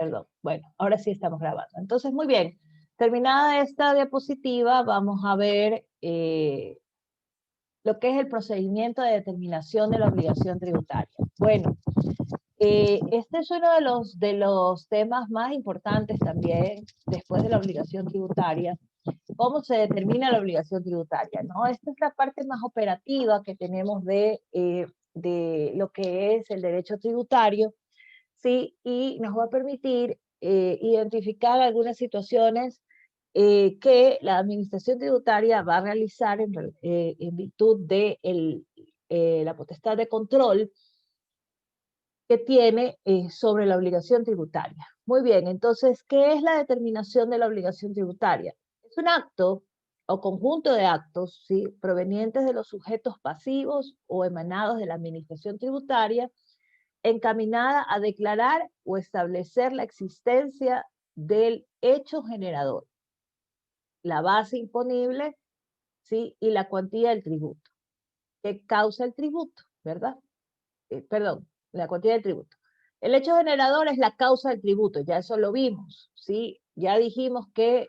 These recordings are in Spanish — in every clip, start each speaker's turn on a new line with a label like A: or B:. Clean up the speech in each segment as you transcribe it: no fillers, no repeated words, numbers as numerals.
A: Perdón. Bueno, ahora sí estamos grabando. Entonces, muy bien. Terminada esta diapositiva, vamos a ver lo que es el procedimiento de determinación de la obligación tributaria. Bueno, este es uno de los temas más importantes también después de la obligación tributaria. ¿Cómo se determina la obligación tributaria? ¿No? Esta es la parte más operativa que tenemos de lo que es el derecho tributario, ¿sí? Y nos va a permitir identificar algunas situaciones que la administración tributaria va a realizar en virtud de la potestad de control que tiene sobre la obligación tributaria. Muy bien, entonces, ¿qué es la determinación de la obligación tributaria? Es un acto o conjunto de actos, ¿sí?, provenientes de los sujetos pasivos o emanados de la administración tributaria, encaminada a declarar o establecer la existencia del hecho generador, la base imponible, ¿sí?, y la cuantía del tributo, que causa el tributo, ¿verdad? Perdón, la cuantía del tributo. El hecho generador es la causa del tributo, ya eso lo vimos, ¿sí? Ya dijimos que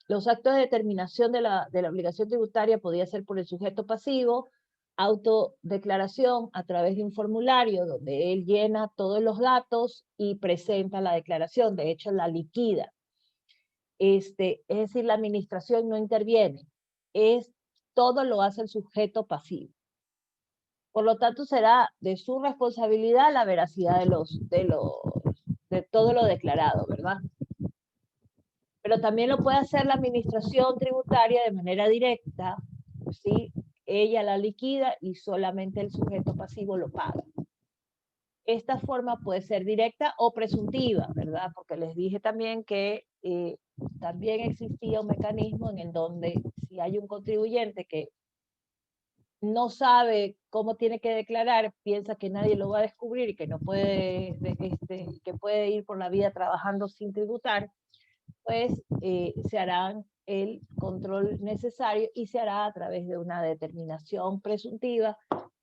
A: los actos de determinación de la obligación tributaria podía ser por el sujeto pasivo, autodeclaración a través de un formulario donde él llena todos los datos y presenta la declaración, de hecho la liquida. Es decir, la administración no interviene, todo lo hace el sujeto pasivo. Por lo tanto, será de su responsabilidad la veracidad de todo lo declarado, ¿verdad? Pero también lo puede hacer la administración tributaria de manera directa, ¿sí? Ella la liquida y solamente el sujeto pasivo lo paga. Esta forma puede ser directa o presuntiva, ¿verdad? Porque les dije también que también existía un mecanismo en el donde si hay un contribuyente que no sabe cómo tiene que declarar, piensa que nadie lo va a descubrir y que no puede, que puede ir por la vida trabajando sin tributar, pues se hará el control necesario y se hará a través de una determinación presuntiva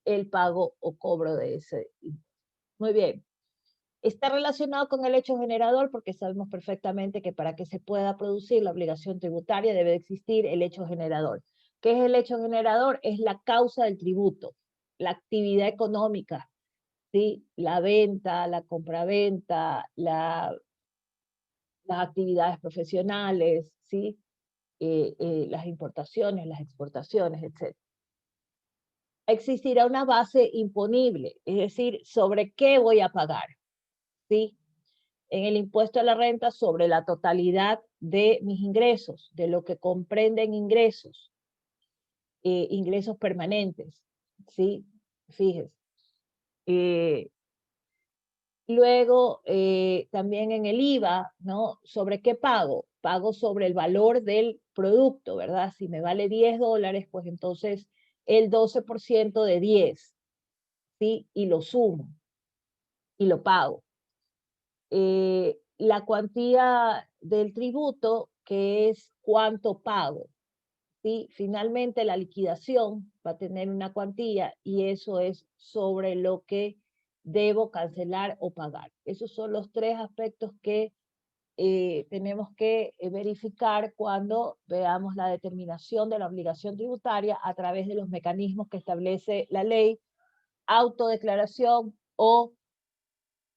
A: el pago o cobro de ese impuesto. Muy bien. Está relacionado con el hecho generador porque sabemos perfectamente que para que se pueda producir la obligación tributaria debe existir el hecho generador. ¿Qué es el hecho generador? Es la causa del tributo, la actividad económica, ¿sí? La venta, la compraventa, las actividades profesionales, ¿sí? Las importaciones, las exportaciones, etc. Existirá una base imponible, es decir, ¿sobre qué voy a pagar? ¿Sí? En el impuesto a la renta sobre la totalidad de mis ingresos, de lo que comprenden ingresos, ingresos permanentes, ¿sí? Fíjese. Luego, también en el IVA, ¿no? ¿Sobre qué pago? Pago sobre el valor del producto, ¿verdad? Si me vale $10, pues entonces el 12% de 10, ¿sí? Y lo sumo y lo pago. La cuantía del tributo, que es cuánto pago, ¿sí? Finalmente la liquidación va a tener una cuantía y eso es sobre lo que debo cancelar o pagar. Esos son los tres aspectos que tenemos que verificar cuando veamos la determinación de la obligación tributaria a través de los mecanismos que establece la ley, autodeclaración o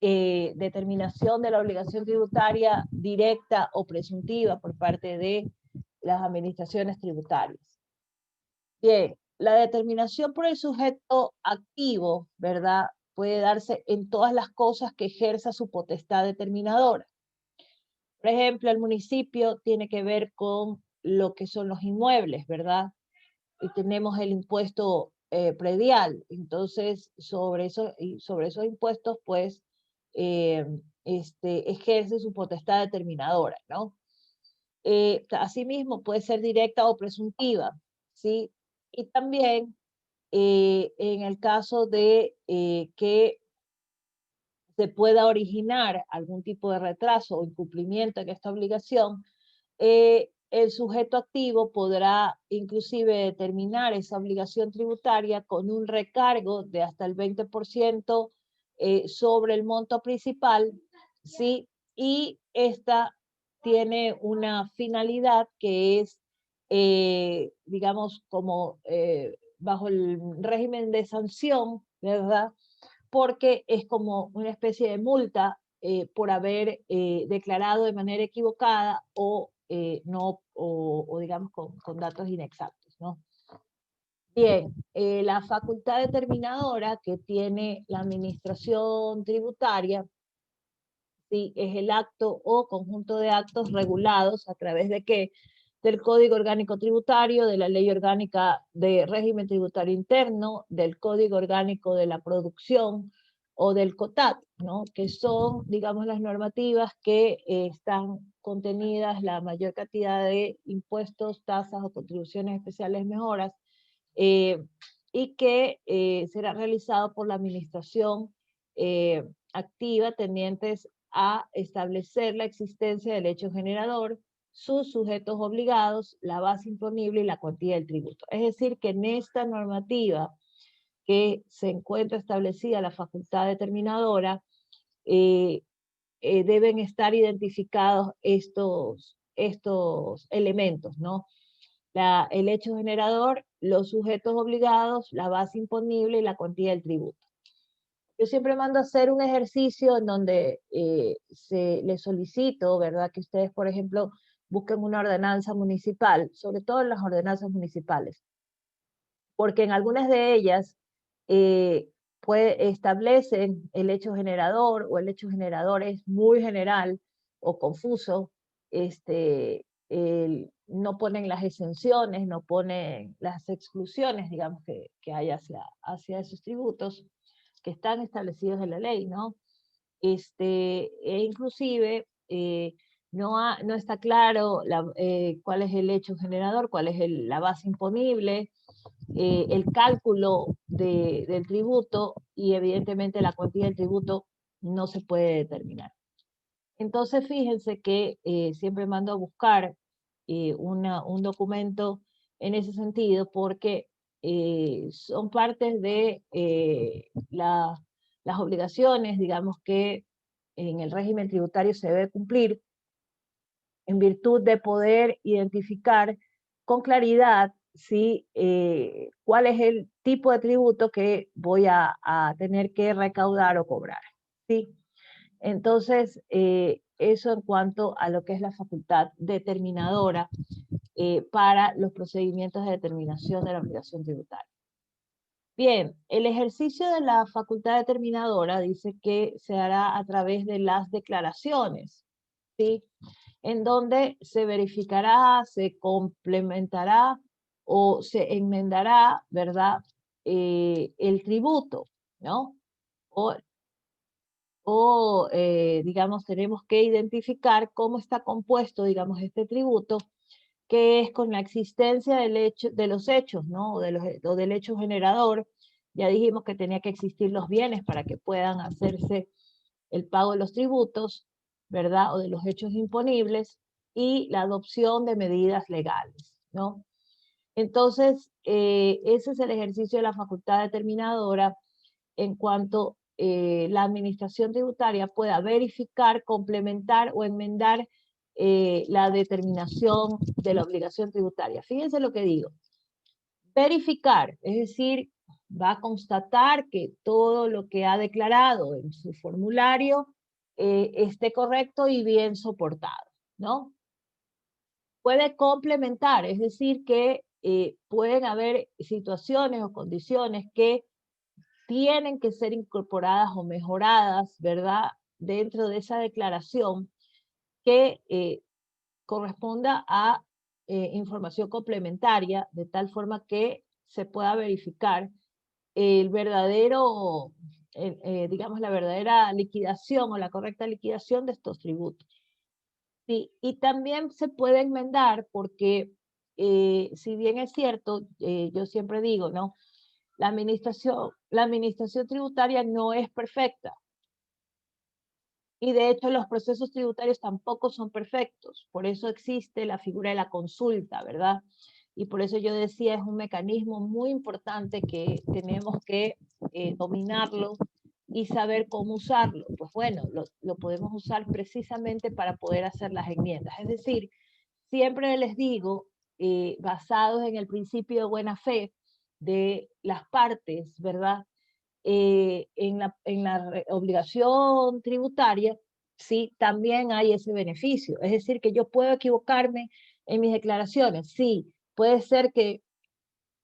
A: determinación de la obligación tributaria directa o presuntiva por parte de las administraciones tributarias. Bien, la determinación por el sujeto activo, ¿verdad?, puede darse en todas las cosas que ejerza su potestad determinadora. Por ejemplo, el municipio tiene que ver con lo que son los inmuebles, ¿verdad? Y tenemos el impuesto predial. Entonces, sobre esos impuestos, pues, ejerce su potestad determinadora, ¿no? Asimismo, puede ser directa o presuntiva, ¿sí? Y también, en el caso de que se pueda originar algún tipo de retraso o incumplimiento en esta obligación, el sujeto activo podrá inclusive determinar esa obligación tributaria con un recargo de hasta el 20% sobre el monto principal, ¿sí? Y esta tiene una finalidad que es, digamos, como bajo el régimen de sanción, ¿verdad? Porque es como una especie de multa por haber declarado de manera equivocada o no, o digamos con datos inexactos, ¿no? Bien, la facultad determinadora que tiene la administración tributaria, ¿sí? Es el acto o conjunto de actos regulados a través de qué? Del Código Orgánico Tributario, de la Ley Orgánica de Régimen Tributario Interno, del Código Orgánico de la Producción o del COTAT, ¿no? Que son, digamos, las normativas que están contenidas la mayor cantidad de impuestos, tasas o contribuciones especiales mejoras, eh, y que será realizado por la administración activa tendientes a establecer la existencia del hecho generador, sus sujetos obligados, la base imponible y la cuantía del tributo. Es decir, que en esta normativa que se encuentra establecida la facultad determinadora, eh, deben estar identificados estos elementos, ¿no? El hecho generador, los sujetos obligados, la base imponible y la cuantía del tributo. Yo siempre mando a hacer un ejercicio en donde les solicito, ¿verdad? Que ustedes, por ejemplo, busquen una ordenanza municipal, sobre todo en las ordenanzas municipales, porque en algunas de ellas establecen el hecho generador o el hecho generador es muy general o confuso, no ponen las exenciones, no ponen las exclusiones, digamos, que hay hacia esos tributos que están establecidos en la ley, ¿no? E inclusive no está claro cuál es el hecho generador, cuál es la base imponible, el cálculo del tributo y evidentemente la cuantía del tributo no se puede determinar. Entonces fíjense que siempre mando a buscar un documento en ese sentido porque son partes de las obligaciones, digamos, que en el régimen tributario se debe cumplir en virtud de poder identificar con claridad cuál es el tipo de tributo que voy a tener que recaudar o cobrar. ¿Sí? Entonces, eso en cuanto a lo que es la facultad determinadora para los procedimientos de determinación de la obligación tributaria. Bien, el ejercicio de la facultad determinadora dice que se hará a través de las declaraciones, ¿sí? En donde se verificará, se complementará o se enmendará, ¿verdad? El tributo, ¿no? Digamos, tenemos que identificar cómo está compuesto, digamos, este tributo, que es con la existencia de los hechos, ¿no? O del hecho generador. Ya dijimos que tenía que existir los bienes para que puedan hacerse el pago de los tributos, ¿verdad? O de los hechos imponibles y la adopción de medidas legales, ¿no? Entonces, ese es el ejercicio de la facultad determinadora en cuanto la administración tributaria pueda verificar, complementar o enmendar la determinación de la obligación tributaria. Fíjense lo que digo. Verificar, es decir, va a constatar que todo lo que ha declarado en su formulario esté correcto y bien soportado, ¿no? Puede complementar, es decir, que pueden haber situaciones o condiciones que tienen que ser incorporadas o mejoradas, ¿verdad? Dentro de esa declaración que corresponda a información complementaria, de tal forma que se pueda verificar el verdadero, digamos, la verdadera liquidación o la correcta liquidación de estos tributos. Sí, y también se puede enmendar porque, si bien es cierto, yo siempre digo, ¿no? La administración tributaria no es perfecta. Y de hecho los procesos tributarios tampoco son perfectos. Por eso existe la figura de la consulta, ¿verdad? Y por eso yo decía, es un mecanismo muy importante que tenemos que dominarlo y saber cómo usarlo. Pues bueno, lo podemos usar precisamente para poder hacer las enmiendas. Es decir, siempre les digo, basados en el principio de buena fe de las partes, ¿verdad? En la obligación tributaria, sí, también hay ese beneficio. Es decir, que yo puedo equivocarme en mis declaraciones. Sí, puede ser que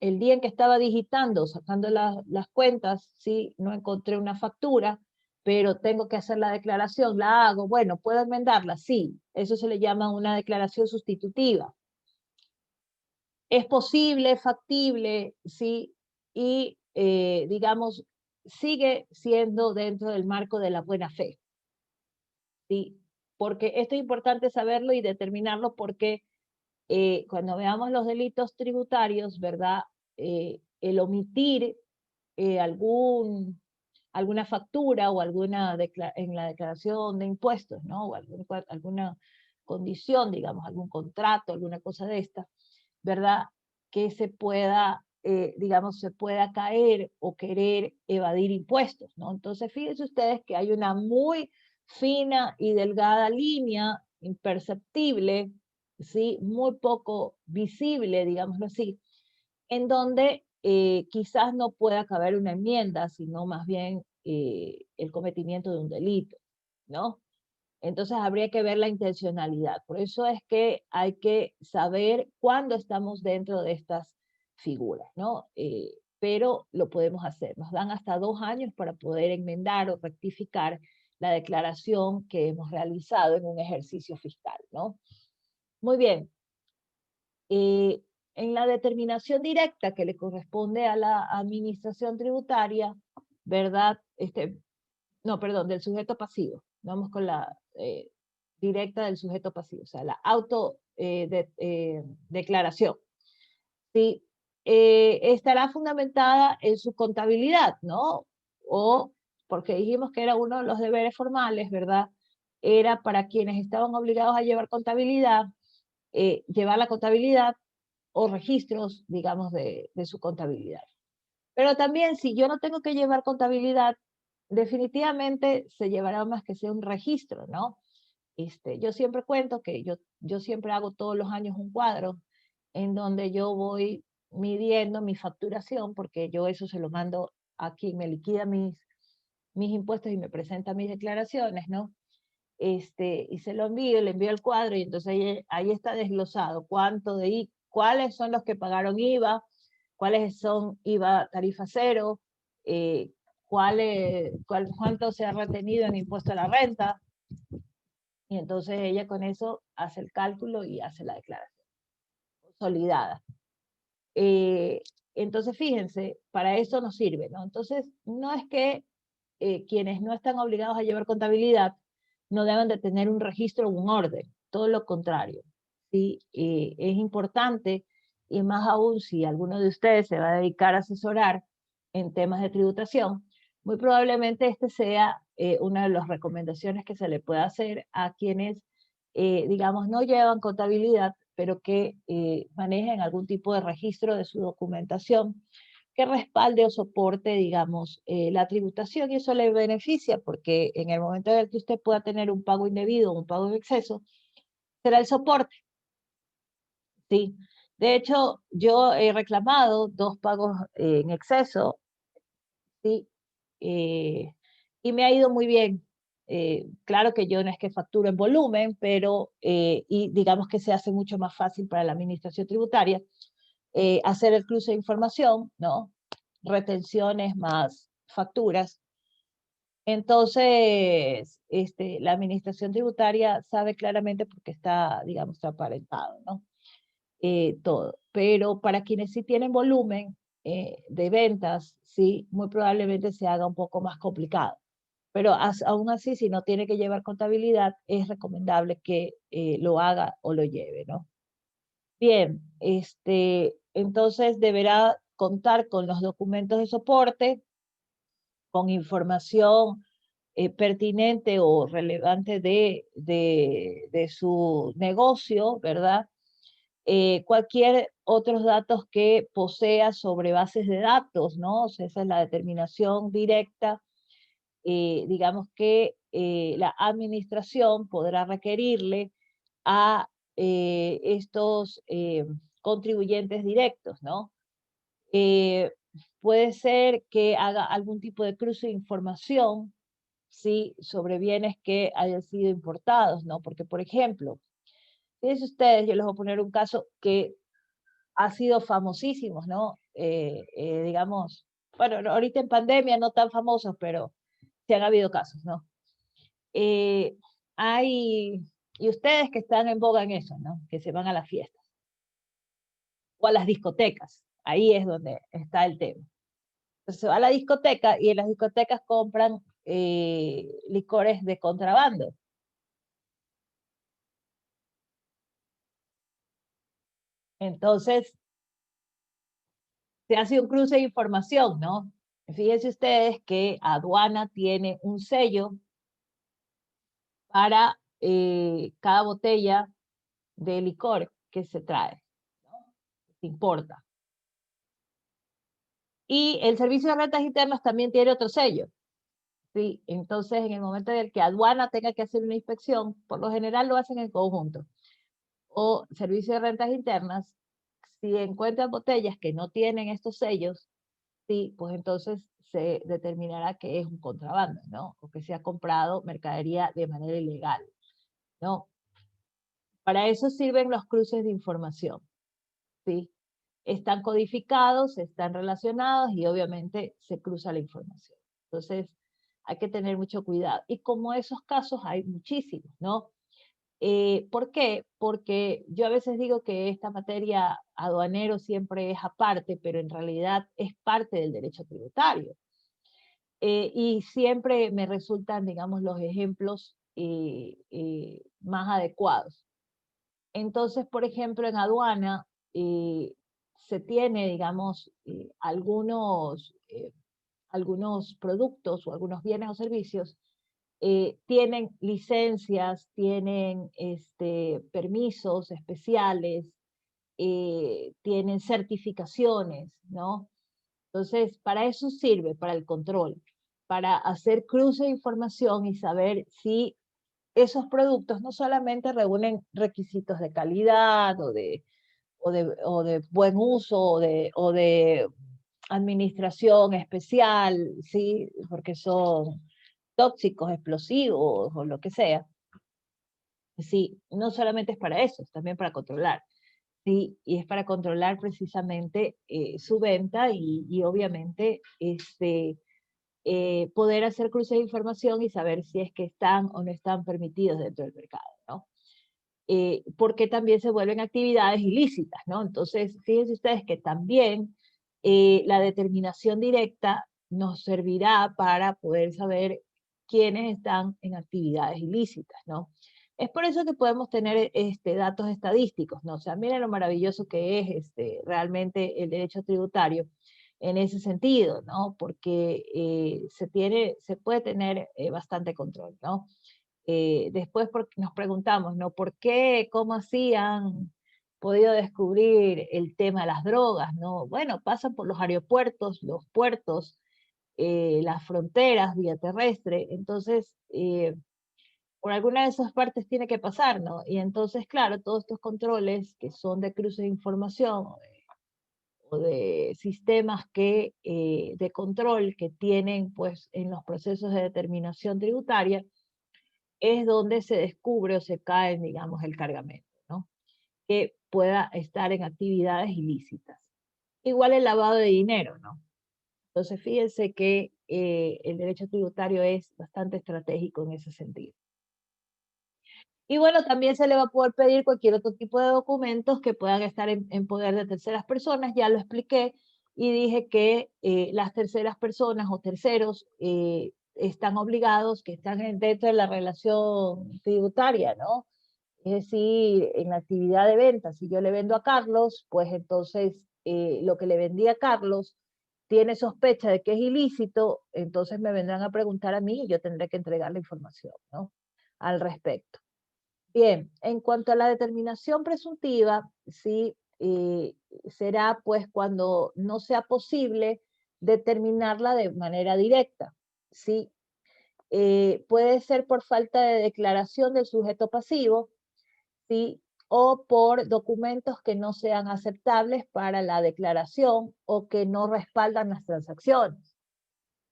A: el día en que estaba digitando, sacando las cuentas, sí, no encontré una factura, pero tengo que hacer la declaración, la hago, bueno, ¿puedo enmendarla? Sí, eso se le llama una declaración sustitutiva. Es posible, es factible, sí, y digamos, sigue siendo dentro del marco de la buena fe, sí, porque esto es importante saberlo y determinarlo porque cuando veamos los delitos tributarios, ¿verdad? El omitir alguna factura o en la declaración de impuestos, ¿no? O alguna condición, digamos, algún contrato, alguna cosa de esta, ¿verdad? Que se pueda, digamos, se pueda caer o querer evadir impuestos, ¿no? Entonces, fíjense ustedes que hay una muy fina y delgada línea, imperceptible, ¿sí? Muy poco visible, digámoslo así, en donde quizás no pueda caber una enmienda, sino más bien el cometimiento de un delito, ¿no? Entonces habría que ver la intencionalidad. Por eso es que hay que saber cuándo estamos dentro de estas figuras, ¿no? Pero lo podemos hacer. Nos dan hasta 2 años para poder enmendar o rectificar la declaración que hemos realizado en un ejercicio fiscal, ¿no? Muy bien. En la determinación directa que le corresponde a la administración tributaria, ¿verdad? No, perdón, del sujeto pasivo. Vamos con la directa del sujeto pasivo, o sea, la autodeclaración. Sí, estará fundamentada en su contabilidad, ¿no? O porque dijimos que era uno de los deberes formales, ¿verdad? Era para quienes estaban obligados a llevar contabilidad, llevar la contabilidad o registros, digamos, de su contabilidad. Pero también si yo no tengo que llevar contabilidad, definitivamente se llevará más que sea un registro, ¿no? Yo siempre cuento que yo siempre hago todos los años un cuadro en donde yo voy midiendo mi facturación, porque yo eso se lo mando a quien me liquida mis impuestos y me presenta mis declaraciones, ¿no? Y se lo envío, le envío el cuadro y entonces ahí está desglosado cuáles son los que pagaron IVA, cuáles son IVA tarifa cero, cuánto se ha retenido en impuesto a la renta, y entonces ella con eso hace el cálculo y hace la declaración consolidada. Eh, entonces, fíjense, para eso nos sirve, ¿no? Entonces, no es que quienes no están obligados a llevar contabilidad no deben de tener un registro o un orden, todo lo contrario. ¿Sí? Es importante, y más aún si alguno de ustedes se va a dedicar a asesorar en temas de tributación, muy probablemente este sea una de las recomendaciones que se le puede hacer a quienes, digamos, no llevan contabilidad, pero que manejen algún tipo de registro de su documentación que respalde o soporte, digamos, la tributación, y eso le beneficia porque en el momento en el que usted pueda tener un pago indebido o un pago en exceso, será el soporte, ¿sí? De hecho, yo he reclamado 2 pagos en exceso, ¿sí? Y me ha ido muy bien. Claro que yo no es que facturo en volumen, pero y digamos que se hace mucho más fácil para la administración tributaria hacer el cruce de información, ¿no? Retenciones más facturas. Entonces, la administración tributaria sabe claramente porque está, digamos, transparentado, ¿no? Todo. Pero para quienes sí tienen volumen de ventas, sí, muy probablemente se haga un poco más complicado. Pero aún así, si no tiene que llevar contabilidad, es recomendable que lo haga o lo lleve, ¿no? Bien, entonces deberá contar con los documentos de soporte, con información pertinente o relevante de su negocio, ¿verdad? Cualquier otros datos que posea sobre bases de datos, ¿no? O sea, esa es la determinación directa digamos que la administración podrá requerirle a estos contribuyentes directos, ¿no? Eh, Puede ser que haga algún tipo de cruce de información, ¿sí? Sobre bienes que hayan sido importados, ¿no? Porque, por ejemplo, fíjense ustedes, yo les voy a poner un caso que ha sido famosísimo, ¿no? Digamos, bueno, ahorita en pandemia no tan famosos, pero sí han habido casos, ¿no? Eh, hay, y ustedes que están en boga en eso, ¿no? Que se van a las fiestas o a las discotecas, ahí es donde está el tema. Entonces se va a la discoteca y en las discotecas compran licores de contrabando. Entonces se hace un cruce de información, ¿no? Fíjense ustedes que aduana tiene un sello para cada botella de licor que se trae, ¿no? Se importa. Y el Servicio de Rentas Internas también tiene otro sello, ¿sí? Entonces, en el momento en el que aduana tenga que hacer una inspección, por lo general lo hacen en conjunto, o Servicio de Rentas Internas, si encuentran botellas que no tienen estos sellos, sí, pues entonces se determinará que es un contrabando, ¿no? O que se ha comprado mercadería de manera ilegal, ¿no? Para eso sirven los cruces de información, ¿sí? Están codificados, están relacionados y obviamente se cruza la información. Entonces, hay que tener mucho cuidado. Y como esos casos hay muchísimos, ¿no? ¿Por qué? Porque yo a veces digo que esta materia aduanero siempre es aparte, pero en realidad es parte del derecho tributario. Y siempre me resultan, digamos, los ejemplos más adecuados. Entonces, por ejemplo, en aduana se tiene, digamos, algunos productos o algunos bienes o servicios tienen licencias, tienen permisos especiales, tienen certificaciones, ¿no? Entonces, para eso sirve, para el control, para hacer cruce de información y saber si esos productos no solamente reúnen requisitos de calidad o de buen uso o de administración especial, ¿sí? Porque son tóxicos, explosivos o lo que sea. Sí, no solamente es para eso, es también para controlar. Sí, y es para controlar precisamente su venta y obviamente poder hacer cruces de información y saber si es que están o no están permitidos dentro del mercado, ¿no? Porque también se vuelven actividades ilícitas, ¿no? Entonces, fíjense ustedes que también la determinación directa nos servirá para poder saber quiénes están en actividades ilícitas, ¿no? Es por eso que podemos tener datos estadísticos, ¿no? O sea, miren lo maravilloso que es realmente el derecho tributario en ese sentido, ¿no? Porque se puede tener bastante control, ¿no? Después nos preguntamos, ¿no? ¿Por qué, cómo así han podido descubrir el tema de las drogas, ¿no? Bueno, pasan por los aeropuertos, los puertos, las fronteras, vía terrestre, entonces, por alguna de esas partes tiene que pasar, ¿no? Y entonces, claro, todos estos controles que son de cruce de información o de sistemas de control que tienen, pues, en los procesos de determinación tributaria, es donde se descubre o se cae, digamos, el cargamento, ¿no? Que pueda estar en actividades ilícitas. Igual el lavado de dinero, ¿no? Entonces, fíjense que el derecho tributario es bastante estratégico en ese sentido. Y bueno, también se le va a poder pedir cualquier otro tipo de documentos que puedan estar en poder de terceras personas, ya lo expliqué, y dije que las terceras personas o terceros están obligados, que están dentro de la relación tributaria, ¿no? Es decir, en la actividad de venta, si yo le vendo a Carlos, pues entonces lo que le vendí a Carlos tiene sospecha de que es ilícito, entonces me vendrán a preguntar a mí y yo tendré que entregar la información, ¿no? Al respecto. Bien, en cuanto a la determinación presuntiva, sí, será pues cuando no sea posible determinarla de manera directa, ¿sí? puede ser por falta de declaración del sujeto pasivo, ¿sí? O por documentos que no sean aceptables para la declaración o que no respaldan las transacciones,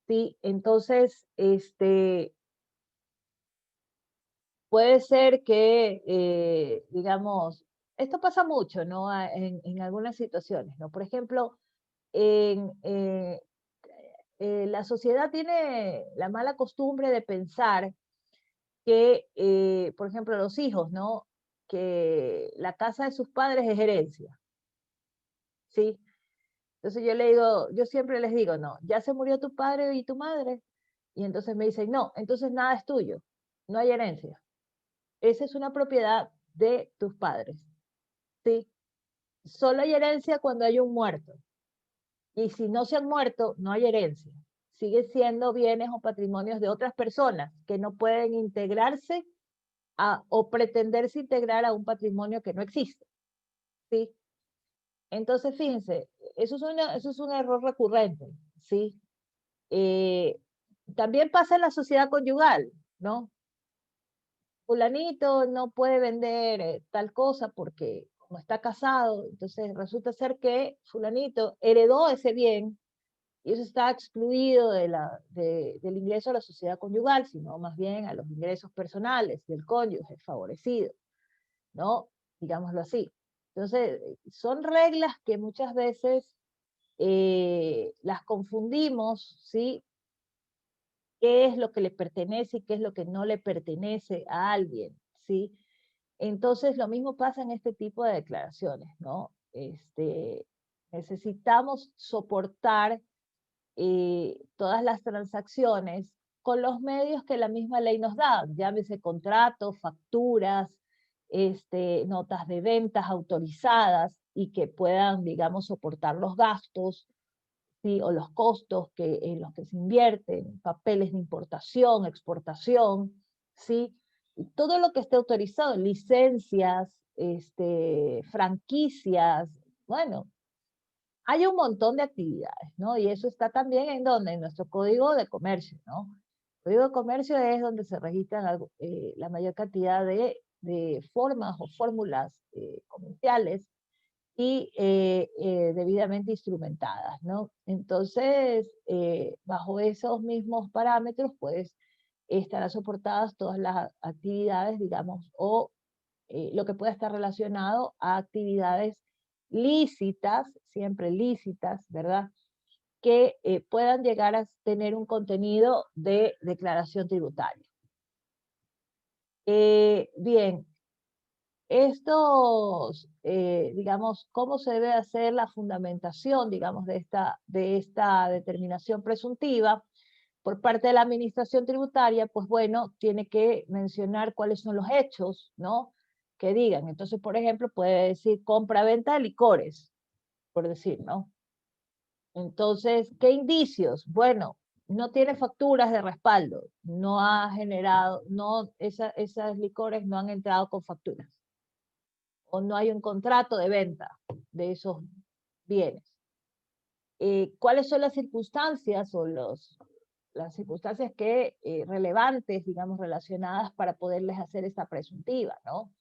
A: ¿sí? Entonces, puede ser que, digamos, esto pasa mucho, ¿no? En algunas situaciones, ¿no? Por ejemplo, en, la sociedad tiene la mala costumbre de pensar que, por ejemplo, los hijos, ¿no? Que la casa de sus padres es herencia, ¿sí? Entonces yo le digo, yo siempre les digo, no, ya se murió tu padre y tu madre. Y entonces me dicen, no, entonces nada es tuyo, no hay herencia. Esa es una propiedad de tus padres, ¿sí? Solo hay herencia cuando hay un muerto. Y si no se han muerto, no hay herencia. Sigue siendo bienes o patrimonios de otras personas que no pueden integrarse o pretenderse integrar a un patrimonio que no existe, ¿sí? Entonces, fíjense, eso es un error recurrente, ¿sí? Eh, También pasa en la sociedad conyugal, ¿no? Fulanito no puede vender tal cosa porque como está casado, entonces resulta ser que fulanito heredó ese bien y eso está excluido del ingreso a la sociedad conyugal, sino más bien a los ingresos personales del cónyuge favorecido, ¿no? Digámoslo así. Entonces, son reglas que muchas veces las confundimos, ¿sí? ¿Qué es lo que le pertenece y qué es lo que no le pertenece a alguien? ¿Sí? Entonces, lo mismo pasa en este tipo de declaraciones, ¿no? Necesitamos soportar todas las transacciones con los medios que la misma ley nos da, llámese contratos, facturas, notas de ventas autorizadas y que puedan, digamos, soportar los gastos, ¿sí? O los costos en los que se invierten, papeles de importación, exportación, ¿sí? Y todo lo que esté autorizado, licencias, franquicias, bueno, hay un montón de actividades, ¿no? Y eso está también en donde, en nuestro código de comercio, ¿no? El código de comercio es donde se registran la mayor cantidad de formas o fórmulas comerciales y debidamente instrumentadas, ¿no? Entonces, bajo esos mismos parámetros, pues, estarán soportadas todas las actividades, digamos, o lo que pueda estar relacionado a actividades lícitas, siempre lícitas, ¿verdad? Que puedan llegar a tener un contenido de declaración tributaria. Bien, estos, digamos, cómo se debe hacer la fundamentación, digamos, de esta determinación presuntiva por parte de la administración tributaria, pues bueno, tiene que mencionar cuáles son los hechos, ¿no? Que digan. Entonces, por ejemplo, puede decir compra-venta de licores, por decir, ¿no? Entonces, ¿qué indicios? Bueno, no tiene facturas de respaldo, no ha generado, no, esas licores no han entrado con facturas o no hay un contrato de venta de esos bienes. ¿Cuáles son las circunstancias o las circunstancias que relevantes, digamos, relacionadas para poderles hacer esta presuntiva, ¿no?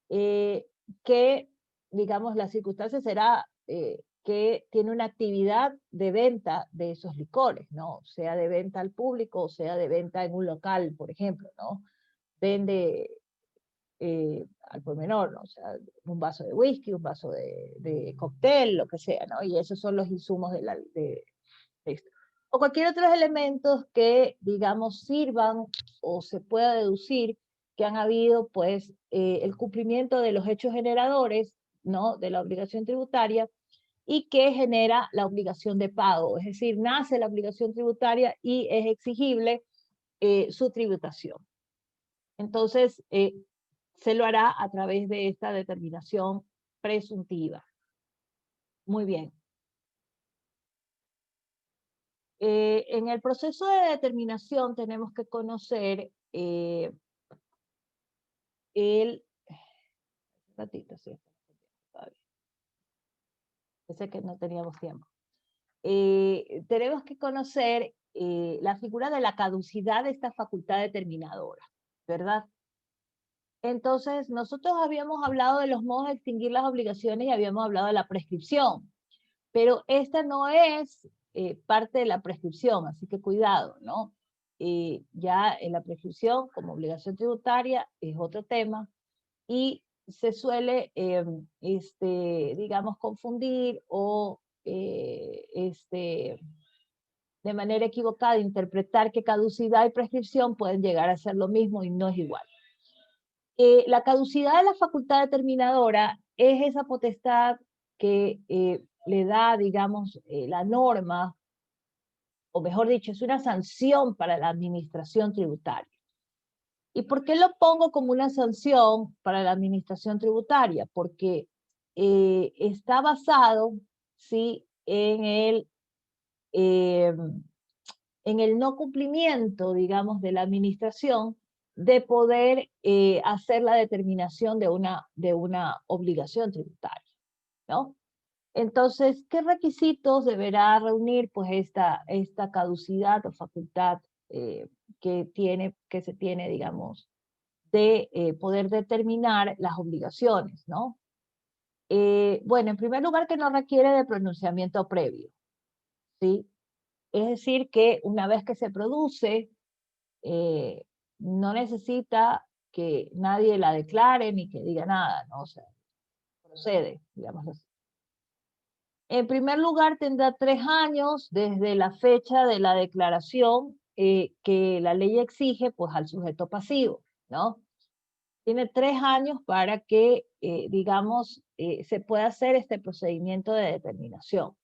A: Que, digamos, la circunstancia será que tiene una actividad de venta de esos licores, ¿no? Sea de venta al público o sea de venta en un local, por ejemplo, ¿no? Vende al por menor, ¿no? O sea, un vaso de whisky, un vaso de cóctel, lo que sea, ¿no? Y esos son los insumos de esto. O cualquier otros elementos que, digamos, sirvan o se pueda deducir que han habido, pues, el cumplimiento de los hechos generadores, ¿no? De la obligación tributaria y que genera la obligación de pago. Es decir, nace la obligación tributaria y es exigible su tributación. Entonces, se lo hará a través de esta determinación presuntiva. Muy bien. En el proceso de determinación tenemos que conocer el... ratito, sí, pensé que no teníamos tiempo. Tenemos que conocer la figura de la caducidad de esta facultad determinadora, ¿verdad? Entonces, nosotros habíamos hablado de los modos de extinguir las obligaciones y habíamos hablado de la prescripción, pero esta no es parte de la prescripción, así que cuidado, ¿no? Ya en la prescripción como obligación tributaria es otro tema y se suele, digamos, confundir o de manera equivocada interpretar que caducidad y prescripción pueden llegar a ser lo mismo y no es igual. La caducidad de la facultad determinadora es esa potestad que le da, digamos, la norma, o mejor dicho, es una sanción para la administración tributaria. ¿Y por qué lo pongo como una sanción para la administración tributaria? Porque está basado, ¿sí?, en el no cumplimiento, digamos, de la administración de poder hacer la determinación de una obligación tributaria, ¿no? Entonces, ¿qué requisitos deberá reunir pues esta caducidad o facultad que se tiene, digamos, de poder determinar las obligaciones, ¿no? Bueno, en primer lugar, que no requiere de pronunciamiento previo, ¿sí? Es decir, que una vez que se produce, no necesita que nadie la declare ni que diga nada, ¿no? O sea, procede, digamos así. En primer lugar, tendrá 3 años desde la fecha de la declaración que la ley exige pues, al sujeto pasivo, ¿no? Tiene 3 años para que, digamos, se pueda hacer este procedimiento de determinación.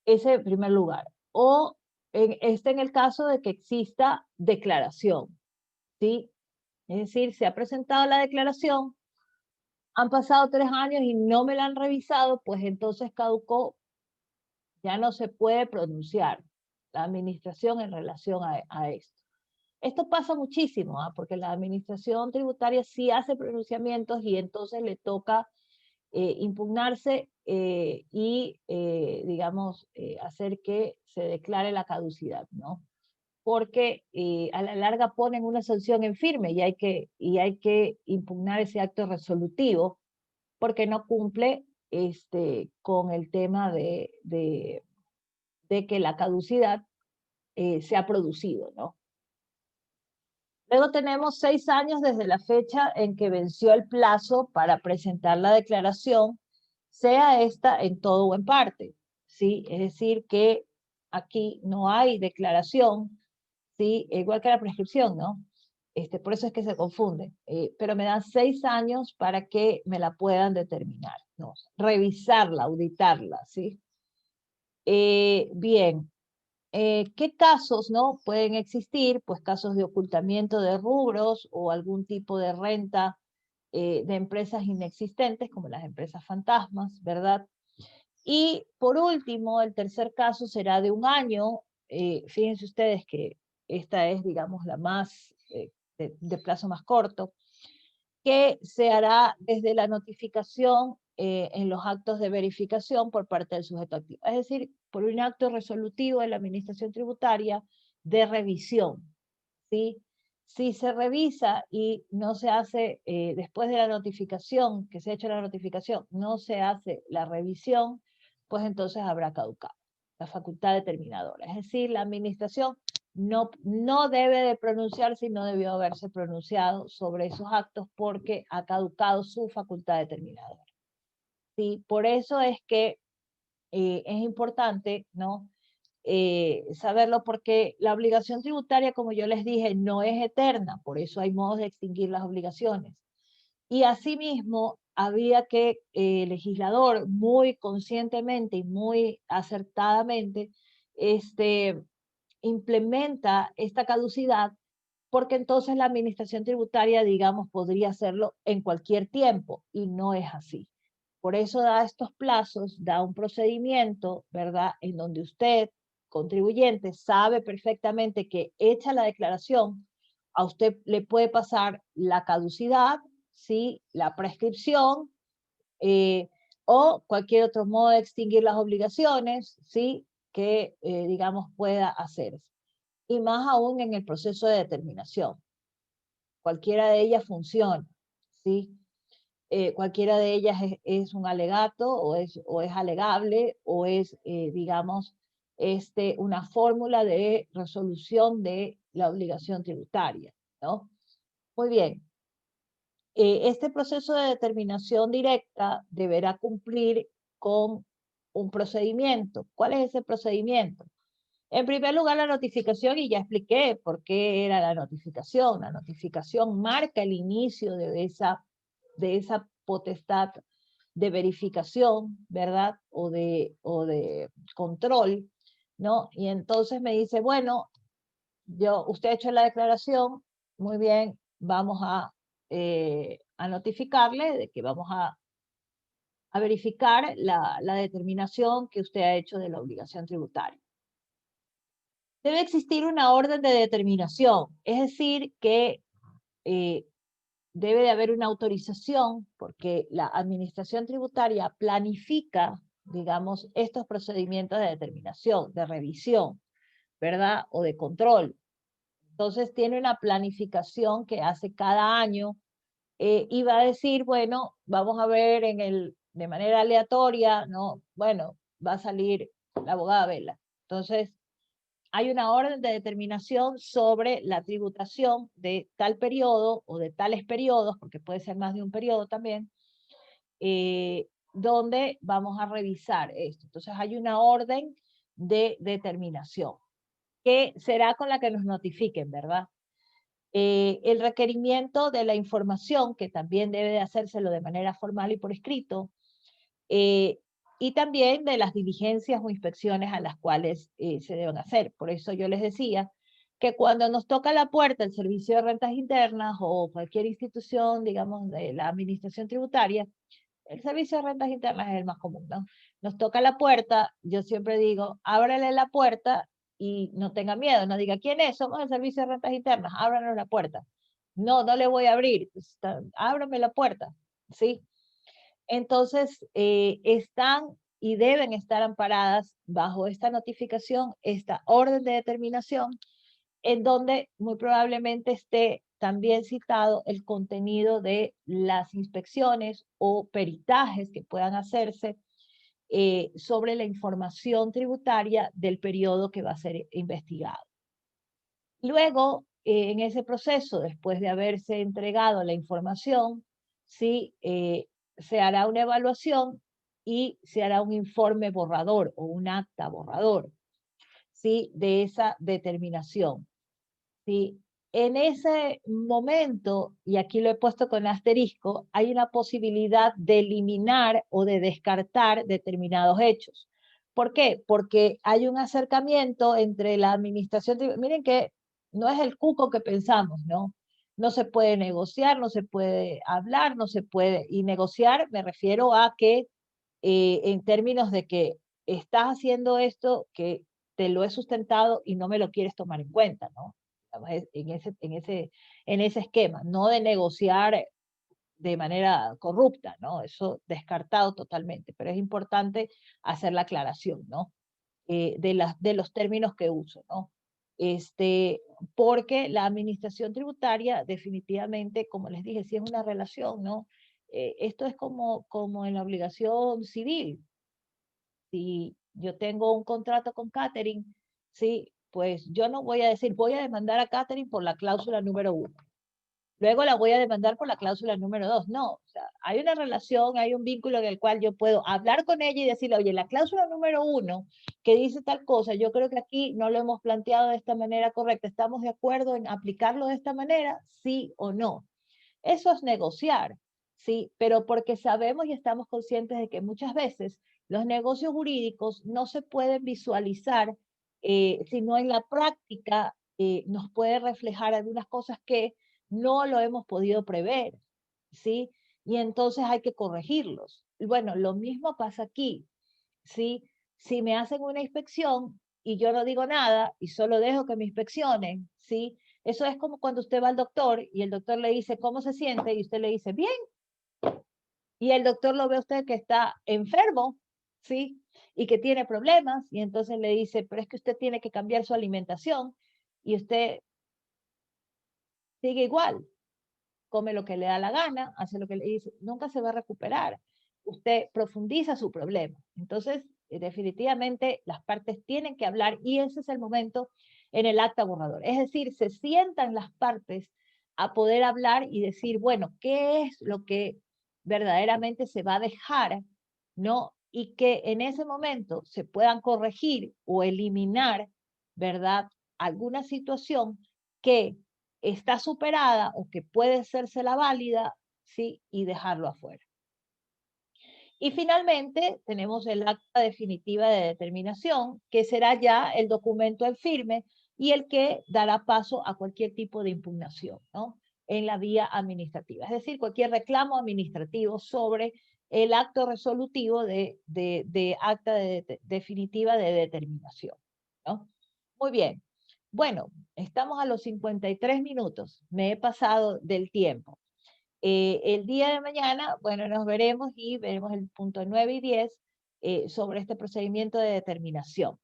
A: Ese en primer lugar. O en el caso de que exista declaración, ¿sí? Es decir, se ha presentado la declaración, han pasado 3 años y no me la han revisado, pues entonces caducó, ya no se puede pronunciar la administración en relación a esto. Esto pasa muchísimo, porque la administración tributaria sí hace pronunciamientos y entonces le toca impugnarse y, digamos, hacer que se declare la caducidad, ¿no? Porque a la larga ponen una sanción en firme y hay que impugnar ese acto resolutivo porque no cumple con el tema de que la caducidad se ha producido, ¿no? Luego tenemos 6 años desde la fecha en que venció el plazo para presentar la declaración, sea esta en todo o en parte, ¿sí? Es decir, que aquí no hay declaración, ¿sí? Igual que la prescripción, ¿no? Por eso es que se confunde. Pero me dan 6 años para que me la puedan determinar, ¿no? Revisarla, auditarla, ¿sí? Bien, ¿qué casos, no, pueden existir? Pues casos de ocultamiento de rubros o algún tipo de renta de empresas inexistentes, como las empresas fantasmas, ¿verdad? Y por último, el tercer caso será de 1 año. Fíjense ustedes que esta es, digamos, la más, de plazo más corto, que se hará desde la notificación en los actos de verificación por parte del sujeto activo. Es decir, por un acto resolutivo de la Administración Tributaria de revisión, ¿sí? Si se revisa y no se hace, después de la notificación, que se ha hecho la notificación, no se hace la revisión, pues entonces habrá caducado la facultad determinadora. Es decir, la Administración no debe de pronunciarse y no debió haberse pronunciado sobre esos actos porque ha caducado su facultad determinadora. ¿Sí? Por eso es que es importante, ¿no? Saberlo, porque la obligación tributaria, como yo les dije, no es eterna, por eso hay modos de extinguir las obligaciones. Y asimismo, había que el legislador muy conscientemente y muy acertadamente implementa esta caducidad, porque entonces la administración tributaria, digamos, podría hacerlo en cualquier tiempo, y no es así. Por eso da estos plazos, da un procedimiento, ¿verdad?, en donde usted, contribuyente, sabe perfectamente que hecha la declaración, a usted le puede pasar la caducidad, ¿sí?, la prescripción, o cualquier otro modo de extinguir las obligaciones, ¿sí?, que, digamos, pueda hacerse. Y más aún en el proceso de determinación. Cualquiera de ellas funciona, ¿sí? Cualquiera de ellas es un alegato o es alegable o es, digamos, una fórmula de resolución de la obligación tributaria, ¿no? Muy bien. Este proceso de determinación directa deberá cumplir con un procedimiento. ¿Cuál es ese procedimiento? En primer lugar, la notificación, y ya expliqué por qué era la notificación. La notificación marca el inicio de esa potestad de verificación, ¿verdad? O de control, ¿no? Y entonces me dice, bueno, usted ha hecho la declaración, muy bien, vamos a notificarle de que vamos a verificar la determinación que usted ha hecho de la obligación tributaria. Debe existir una orden de determinación, es decir, que debe de haber una autorización porque la administración tributaria planifica, digamos, estos procedimientos de determinación, de revisión, ¿verdad? O de control. Entonces tiene una planificación que hace cada año y va a decir, bueno, vamos a ver de manera aleatoria, ¿no? Bueno, va a salir la abogada Vela. Entonces, hay una orden de determinación sobre la tributación de tal periodo o de tales periodos, porque puede ser más de un periodo también, donde vamos a revisar esto. Entonces hay una orden de determinación, que será con la que nos notifiquen, ¿verdad? El requerimiento de la información, que también debe de hacérselo de manera formal y por escrito, y también de las diligencias o inspecciones a las cuales se deben hacer. Por eso yo les decía que cuando nos toca la puerta el Servicio de Rentas Internas o cualquier institución, digamos, de la Administración Tributaria, el Servicio de Rentas Internas es el más común, ¿no? Nos toca la puerta, yo siempre digo, ábrale la puerta y no tenga miedo, no diga, ¿quién es? Somos el Servicio de Rentas Internas, ábranos la puerta. No, no le voy a abrir, ábrame la puerta, ¿sí? Entonces, están y deben estar amparadas bajo esta notificación, esta orden de determinación, en donde muy probablemente esté también citado el contenido de las inspecciones o peritajes que puedan hacerse sobre la información tributaria del periodo que va a ser investigado. Luego, en ese proceso, después de haberse entregado la información, ¿sí? Se hará una evaluación y se hará un informe borrador o un acta borrador, ¿sí? De esa determinación, ¿sí? En ese momento, y aquí lo he puesto con asterisco, hay una posibilidad de eliminar o de descartar determinados hechos. ¿Por qué? Porque hay un acercamiento entre la administración, miren que no es el cuco que pensamos, ¿no? No se puede negociar, no se puede hablar, no se puede, y negociar me refiero a que en términos de que estás haciendo esto que te lo he sustentado y no me lo quieres tomar en cuenta, ¿no? En ese esquema, no de negociar de manera corrupta, ¿no? Eso descartado totalmente, pero es importante hacer la aclaración, ¿no? De los términos que uso, ¿no? Porque la administración tributaria definitivamente, como les dije, sí es una relación, ¿no? Esto es como en la obligación civil. Si yo tengo un contrato con Catering, sí, pues yo no voy a decir, voy a demandar a Catering por la cláusula número 1. Luego la voy a demandar por la cláusula número 2. No, o sea, hay una relación, hay un vínculo en el cual yo puedo hablar con ella y decirle, oye, la cláusula número 1 que dice tal cosa, yo creo que aquí no lo hemos planteado de esta manera correcta. ¿Estamos de acuerdo en aplicarlo de esta manera? Sí o no. Eso es negociar, ¿sí? Pero porque sabemos y estamos conscientes de que muchas veces los negocios jurídicos no se pueden visualizar, sino en la práctica nos puede reflejar algunas cosas que no lo hemos podido prever, ¿sí? Y entonces hay que corregirlos. Bueno, lo mismo pasa aquí, ¿sí? Si me hacen una inspección y yo no digo nada y solo dejo que me inspeccionen, ¿sí? Eso es como cuando usted va al doctor y el doctor le dice, ¿cómo se siente? Y usted le dice, bien. Y el doctor lo ve a usted que está enfermo, ¿sí? Y que tiene problemas, y entonces le dice, pero es que usted tiene que cambiar su alimentación, y usted sigue igual, come lo que le da la gana, hace lo que le dice, nunca se va a recuperar. Usted profundiza su problema. Entonces, definitivamente las partes tienen que hablar y ese es el momento en el acta borrador. Es decir, se sientan las partes a poder hablar y decir, bueno, ¿qué es lo que verdaderamente se va a dejar, ¿no? Y que en ese momento se puedan corregir o eliminar, ¿verdad? Alguna situación que está superada o que puede hacérsela válida, ¿sí? Y dejarlo afuera. Y finalmente tenemos el acta definitiva de determinación, que será ya el documento en firme y el que dará paso a cualquier tipo de impugnación, ¿no? En la vía administrativa. Es decir, cualquier reclamo administrativo sobre el acto resolutivo de acta definitiva de determinación, ¿no? Muy bien. Bueno, estamos a los 53 minutos. Me he pasado del tiempo. El día de mañana, bueno, nos veremos y veremos el punto 9 y 10 sobre este procedimiento de determinación.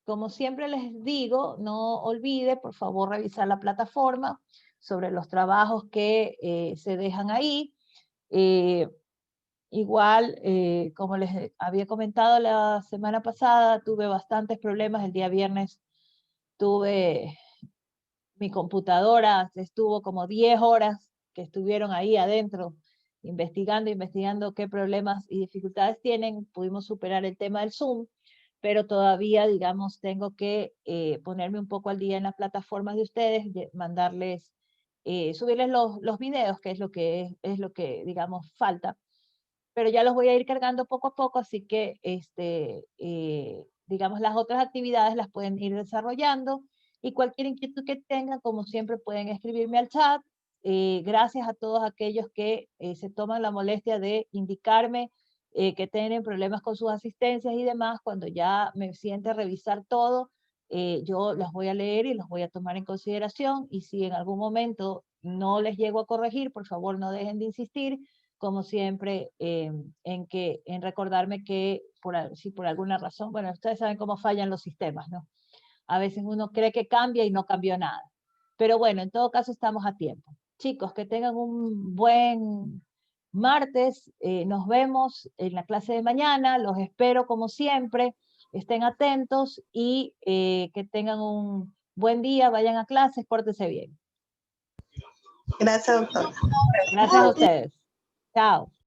A: Como siempre les digo, no olvide, por favor, revisar la plataforma sobre los trabajos que se dejan ahí. Igual, como les había comentado la semana pasada, tuve bastantes problemas. El día viernes tuve mi computadora, estuvo como 10 horas que estuvieron ahí adentro investigando qué problemas y dificultades tienen. Pudimos superar el tema del Zoom, pero todavía, digamos, tengo que ponerme un poco al día en las plataformas de ustedes, mandarles, subirles los videos, que es lo que, digamos, falta. Pero ya los voy a ir cargando poco a poco, así que, digamos, las otras actividades las pueden ir desarrollando y cualquier inquietud que tengan, como siempre, pueden escribirme al chat. Gracias a todos aquellos que se toman la molestia de indicarme que tienen problemas con sus asistencias y demás. Cuando ya me siente a revisar todo, yo los voy a leer y los voy a tomar en consideración. Y si en algún momento no les llego a corregir, por favor no dejen de insistir, como siempre, en recordarme que si por alguna razón, bueno, ustedes saben cómo fallan los sistemas, ¿no? A veces uno cree que cambia y no cambió nada. Pero bueno, en todo caso estamos a tiempo. Chicos, que tengan un buen martes. Nos vemos en la clase de mañana. Los espero como siempre. Estén atentos y que tengan un buen día. Vayan a clases, pórtense bien.
B: Gracias, doctora.
A: Gracias a ustedes. Chao.